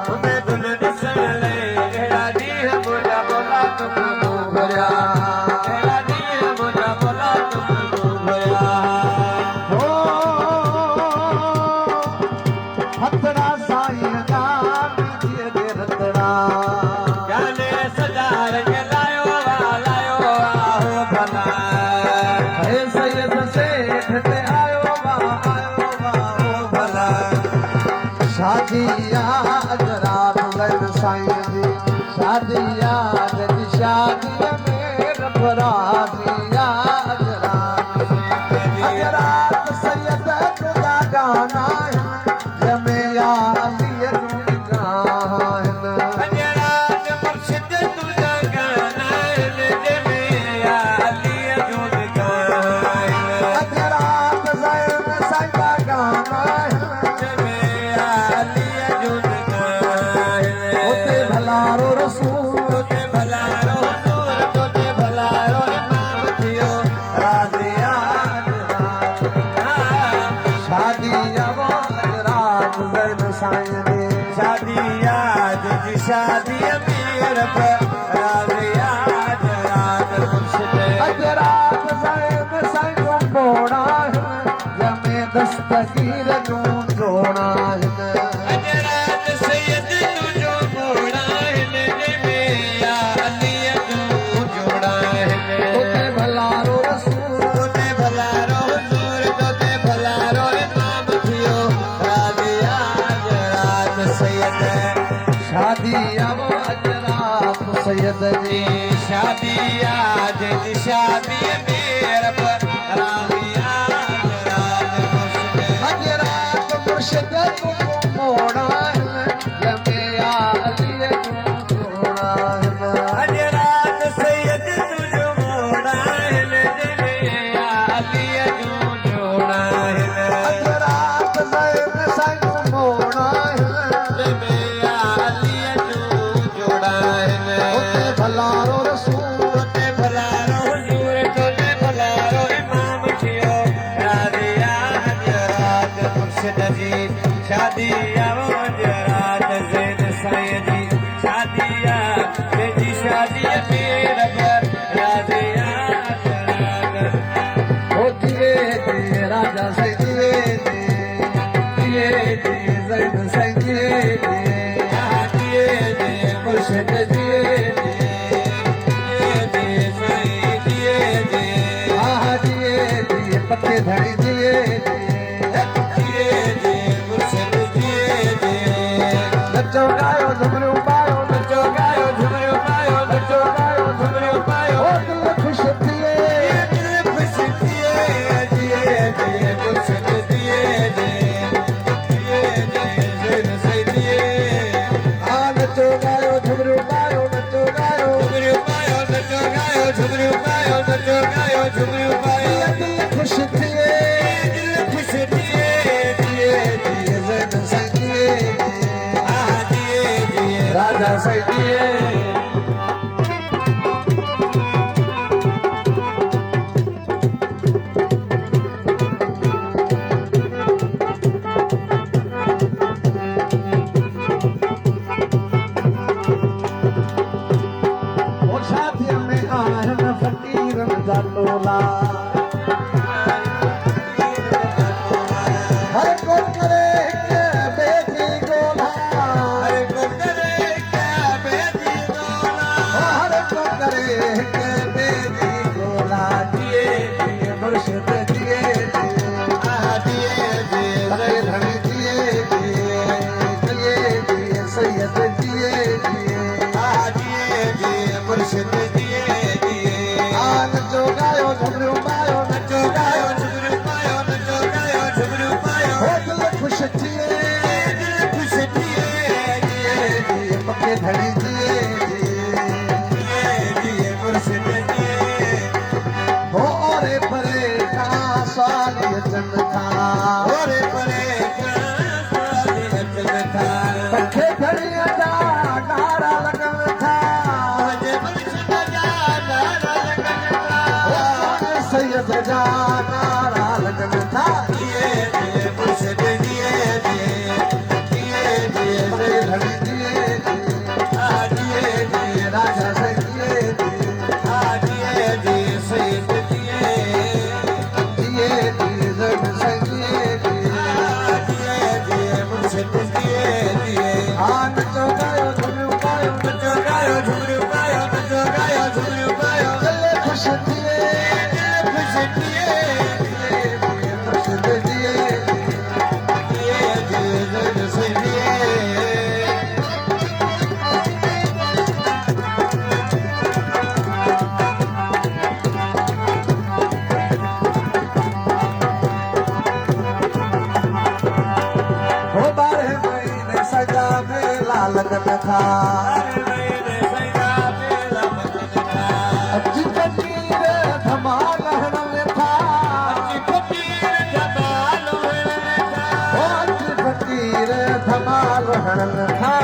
तुम्हें दुल्हन ॾिसण लाइ अहिड़ा ॾींहं मुंहिंजा मौला तुम मूं भरिया अहिड़ा ॾींहं मुंहिंजा मौला तुम मूं भरिया हो हथड़ा साईं जा मीठीअ जे रतड़ा गाने सजा रंग लायो हो भला हे सैयद सेठ ते आयो वा हो भला शादी आज रात गन साईं जी शादी आज जी शादी में रब राजी आज रात सैयद तुझा गाना जमे या अली जूं गाना अजरात मुर्शिद तुझा गाना जमे या अली जूं गाना रात ज़ैन साईं जा गाना जमे या अली जूं गाना उते भलारो रसूल तोते भलारो नूर तोते भलारो इमाम थियो राज़ी आज शादी आवाज़ रात ज़ैन साईं जी शादी आज जी शादी अमीर पर राज़ी आज रात मुर्शिद अज रात ज़ैन साईं जो मोड़ा जमे दस्तगीर जूं जोड़ा अजरात सैयद तुझो मोड़ा हिन जमे या अली जूं जोड़ा हिन उते भलारो रसूल तोते भलारो हुजूर तोते भलारो इमाम थियो राज़ी आज रात सैयद शादी आवाज़ रात सैयद जी शादी आज जी शादी अमीर पर राज़ी आज रात मुर्शिद अज रात मुर्शिद तूं मोड़ा जमे या अली जूं जोड़ा अजरात सैयद तुझो मोड़ा हिन जमे या अली जूं जोड़ा हिन अज रात ज़ैन साईं जो मोड़ा जमे या अली जूं जोड़ा हिन उते भलारो रसूल तोते भलारो हुजूर तोते भलारो इमाम थियो राज़ी आज रात मुर्शिद जी शादी आज रात ज़ैन साईं जी शादी आज जी शादी अमीर पर राज़ी आज रात ओ दिए दिए राजा साईं दिए दिए ज़ैन साईं दिए मुर्शिद दिए आह दिए दिए पत्ते धड़ी दिए नचो गायो झुमरियूं पायो नचो गायो झुमरियूं पायो नचो गायो झुमरियूं पायो ओ दिल ख़ुश थिए आ नचो गायो झुमरियूं पायो नचो गायो दिल ख़ुश थिए ज़ैन साईं दिए राजा साईं दिए ओ शादीअ में आहिनि फ़क़ीरनि जा टोला हर को करे हिक ॿिए जी ॻोल्हा हर को करे हिक ॿिए जी ॻोल्हा जिए जिए मुर्शिद जिए जिए धणी जिए जिए जिए सैयद जिए मुर्शिद दिए आ नचो गायो झुमरियूं पायो नचो गायो हो दिल ख़ुश थिए पके धड़ी जिए हो ओरे परे कहाँ साली अचन था पखे धड़ीअ जा नारा लॻन था सैयद जा नारा लॻन था पके धड़ी जिए लगन था अज फकीर धमाल हणन था अज फकीर धमाल हणन था